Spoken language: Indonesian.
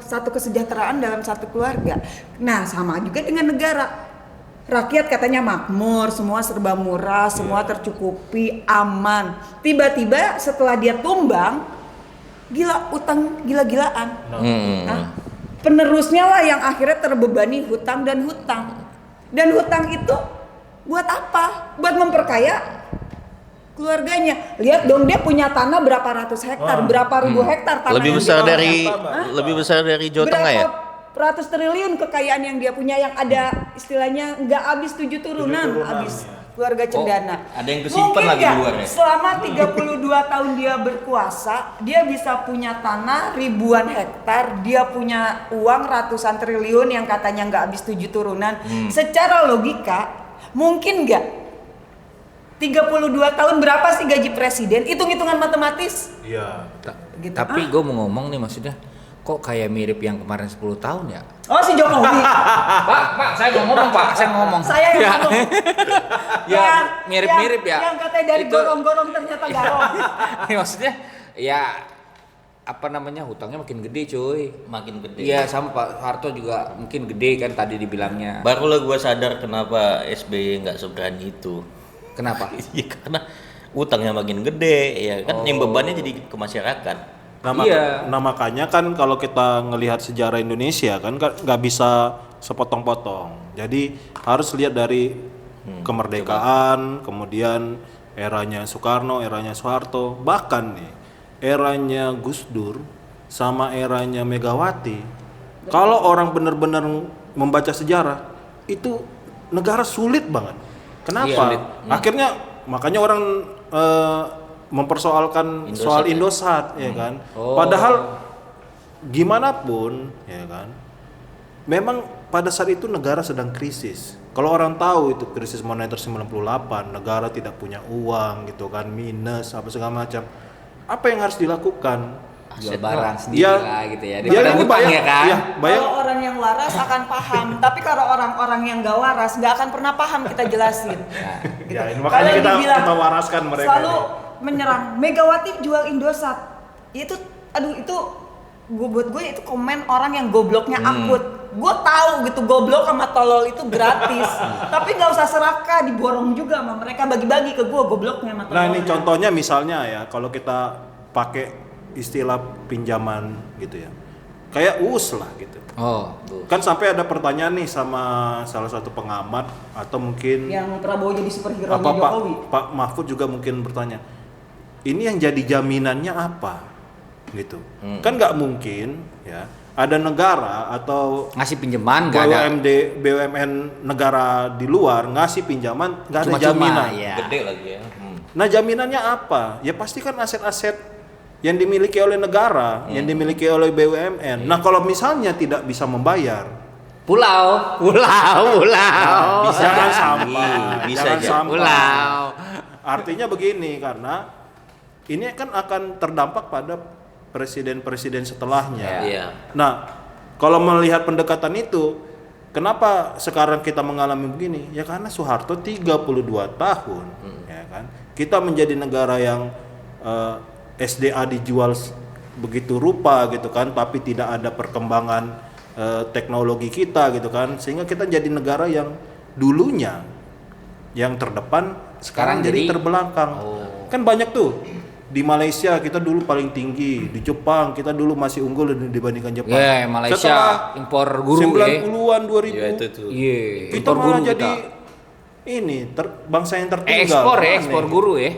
satu kesejahteraan dalam satu keluarga. Nah, sama juga dengan negara. Rakyat katanya makmur, semua serba murah, semua tercukupi, aman. Tiba-tiba setelah dia tumbang, utang gila-gilaan. Nah, penerusnya lah yang akhirnya terbebani hutang dan hutang. Dan hutang itu buat apa? Buat memperkaya keluarganya. Lihat dong, dia punya tanah berapa ratus hektar, berapa ribu hektar tanah. Lebih besar dari Jawa Tengah ya? Berapa ratus triliun kekayaan yang dia punya, yang ada istilahnya nggak habis 7 turunan, habis keluarga Cendana. Ada yang kesimpan lagi di luar ya? Selama 32 tahun dia berkuasa, dia bisa punya tanah ribuan hektar, dia punya uang ratusan triliun yang katanya nggak habis 7 turunan. Secara logika, mungkin nggak 32 tahun berapa sih gaji presiden? Hitung-hitungan matematis. Iya. Gitu. Tapi gue mau ngomong nih, maksudnya kok kayak mirip yang kemarin 10 tahun ya? Oh, si Jokowi. Pak, saya mau ngomong, Pak. Saya ngomong. Saya yang ngomong. Ya, mirip-mirip ya. Yang katanya dari gorong-gorong ternyata garong. Maksudnya ya apa namanya, hutangnya makin gede cuy. Makin gede. Iya, sama Pak Harto juga mungkin gede kan tadi dibilangnya. Barulah gua sadar kenapa SBY nggak seberani itu. Kenapa? Iya, karena utangnya makin gede, ya kan, yang bebannya jadi ke masyarakat. Nah, makanya kan kalau kita ngelihat sejarah Indonesia kan nggak bisa sepotong-potong. Jadi harus lihat dari kemerdekaan, kemudian eranya Soekarno, eranya Soeharto, bahkan nih eranya Gus Dur sama eranya Megawati. Kalau orang benar-benar membaca sejarah, itu negara sulit banget. Kenapa? Sulit. Akhirnya makanya orang mempersoalkan soal Indosat, ya kan. Padahal gimana pun, ya kan, memang pada saat itu negara sedang krisis. Kalau orang tahu itu krisis moneter 98, negara tidak punya uang gitu kan, minus apa segala macam. Apa yang harus dilakukan? Jual barang sendiri lah gitu ya. Dia Daripada hutang ya kan. Ya, Kalau orang yang waras akan paham, tapi kalau orang-orang yang gak waras nggak akan pernah paham, kita jelasin. Gitu. Ya, ini makanya kita waraskan mereka. Selalu menyerang Megawati jual Indosat. Itu buat gue itu komen orang yang gobloknya akut. Gue tahu gitu, goblok sama tolol itu gratis. Tapi nggak usah serakah, diborong juga sama mereka, bagi-bagi ke gue gobloknya sama tololnya. Nah, ini contohnya misalnya ya, kalau kita pakai istilah pinjaman gitu ya, kayak US lah gitu. Kan sampai ada pertanyaan nih sama salah satu pengamat atau mungkin yang Prabowo jadi superhero Jokowi. Pak Mahfud juga mungkin bertanya, ini yang jadi jaminannya apa gitu. Kan nggak mungkin ya ada negara atau ngasih pinjaman nggak ada. BUMN negara di luar ngasih pinjaman nggak ada jaminan. Ya. Gede lagi ya. Nah, jaminannya apa? Ya pasti kan aset-aset yang dimiliki oleh negara, yang dimiliki oleh BUMN. Nah, kalau misalnya tidak bisa membayar, pulau. Bisa kan sampah, bisa aja. Pulau. Artinya begini, karena ini kan akan terdampak pada presiden-presiden setelahnya. Iya. Nah, kalau melihat pendekatan itu, kenapa sekarang kita mengalami begini? Ya karena Soeharto 32 tahun, ya kan. Kita menjadi negara yang SDA dijual begitu rupa gitu kan, tapi tidak ada perkembangan teknologi kita gitu kan, sehingga kita jadi negara yang dulunya yang terdepan sekarang jadi terbelakang. Kan banyak tuh di Malaysia kita dulu paling tinggi, di Jepang kita dulu masih unggul dibandingkan Jepang. Malaysia setelah impor guru 90-an 2000 kita malah jadi ini bangsa yang tertinggal. Ekspor guru ya.